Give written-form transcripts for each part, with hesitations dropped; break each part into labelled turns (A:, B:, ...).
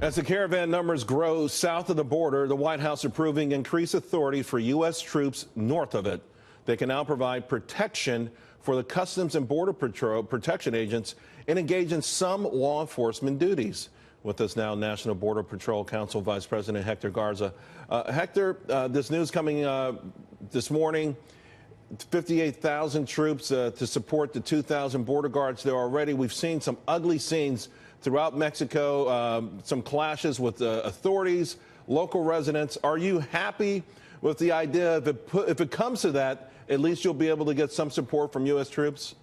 A: As the caravan numbers grow south of the border, the White House approving increased authority for U.S. troops north of it. They can now provide protection for the Customs and Border Patrol protection agents and engage in some law enforcement duties. With us now, National Border Patrol Council Vice President Hector Garza. Hector, this news coming this morning, 58,000 troops to support the 2,000 border guards there already. We've seen some ugly scenes throughout Mexico, some clashes with authorities, local residents. Are you happy with the idea if it comes to that, at least you'll be able to get some support from U.S. troops?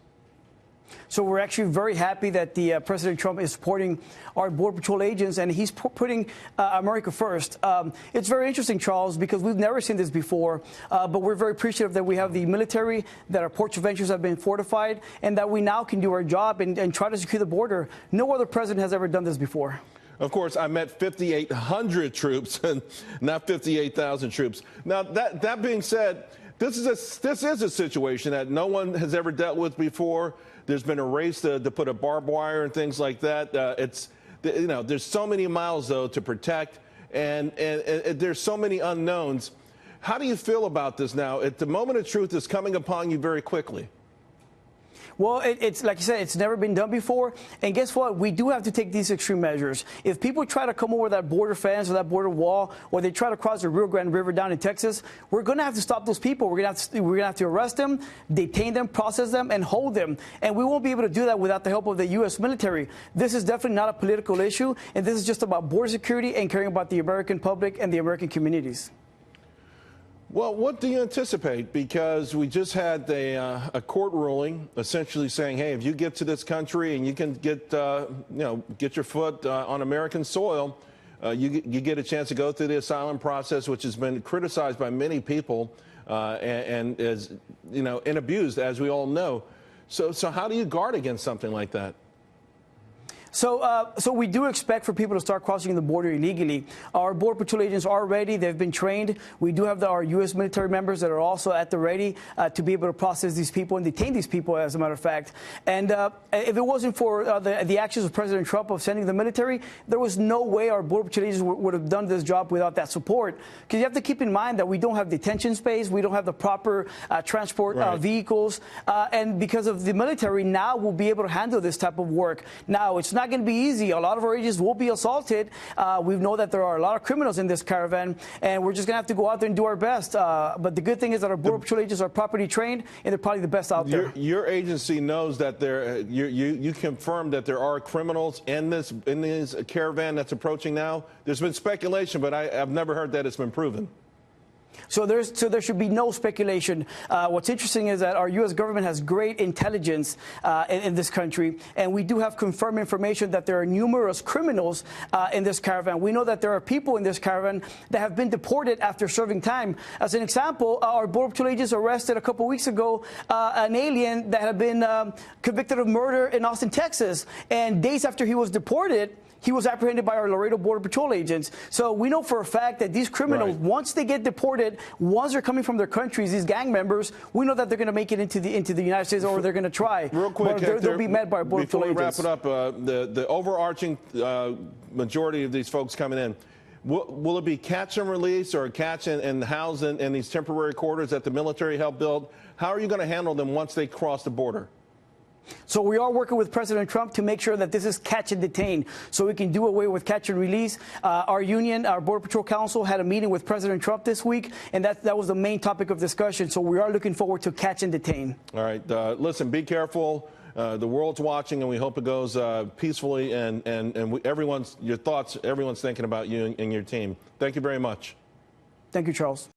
B: So we're actually very happy that President Trump is supporting our Border Patrol agents, and he's putting America first. It's very interesting, Charles, because we've never seen this before, but we're very appreciative that we have the military, that our ports of entry have been fortified, and that we now can do our job and try to secure the border. No other president has ever done this before.
A: Of course, I meant 5,800 troops, and not 58,000 troops. Now, that being said, this is a situation that no one has ever dealt with before. There's been a race to put a barbed wire and things like that. There's so many miles, though, to protect, and there's so many unknowns. How do you feel about this now? The moment of truth is coming upon you very quickly.
B: Well, it's like you said, it's never been done before. And guess what? We do have to take these extreme measures. If people try to come over that border fence or that border wall, or they try to cross the Rio Grande River down in Texas, we're going to have to stop those people. We're going to have to arrest them, detain them, process them, and hold them. And we won't be able to do that without the help of the U.S. military. This is definitely not a political issue, and this is just about border security and caring about the American public and the American communities.
A: Well, what do you anticipate? Because we just had a court ruling essentially saying, hey, if you get to this country and you can get your foot on American soil, you get a chance to go through the asylum process, which has been criticized by many people and is, and abused, as we all know. So how do you guard against something like that?
B: So we do expect for people to start crossing the border illegally. Our Border Patrol agents are ready. They've been trained. We do have our U.S. military members that are also at the ready to be able to process these people and detain these people, as a matter of fact. And if it wasn't for the actions of President Trump of sending the military, there was no way our Border Patrol agents would have done this job without that support. Because you have to keep in mind that we don't have detention space. We don't have the proper transport vehicles. And because of the military, now we'll be able to handle this type of work. Now, it's not going to be easy. A lot of our agents will be assaulted. We know that there are a lot of criminals in this caravan, and we're just going to have to go out there and do our best. But the good thing is that our Border Patrol agents are properly trained, and they're probably the best out there.
A: Your agency knows that you confirmed that there are criminals in this caravan that's approaching now. There's been speculation, but I've never heard that it's been proven.
B: So there should be no speculation. What's interesting is that our U.S. government has great intelligence in this country, and we do have confirmed information that there are numerous criminals in this caravan. We know that there are people in this caravan that have been deported after serving time. As an example, our Border Patrol agents arrested a couple weeks ago an alien that had been convicted of murder in Austin, Texas, and days after he was deported, he was apprehended by our Laredo Border Patrol agents. So we know for a fact that these criminals, once they get deported, once they're coming from their countries, these gang members, we know that they're going to make it into the United States, or they're going to try.
A: Real quick, Hector,
B: they'll be met by our Border Patrol agents.
A: Before we wrap it up, the overarching majority of these folks coming in, will it be catch and release, or catch and house in these temporary quarters that the military helped build? How are you going to handle them once they cross the border?
B: So we are working with President Trump to make sure that this is catch and detain, so we can do away with catch and release. Our union, our Border Patrol Council, had a meeting with President Trump this week, and that was the main topic of discussion. So we are looking forward to catch and detain. All
A: right. Listen, be careful. The world's watching, and we hope it goes peacefully. And everyone's thinking about you and your team. Thank you very much.
B: Thank you, Charles.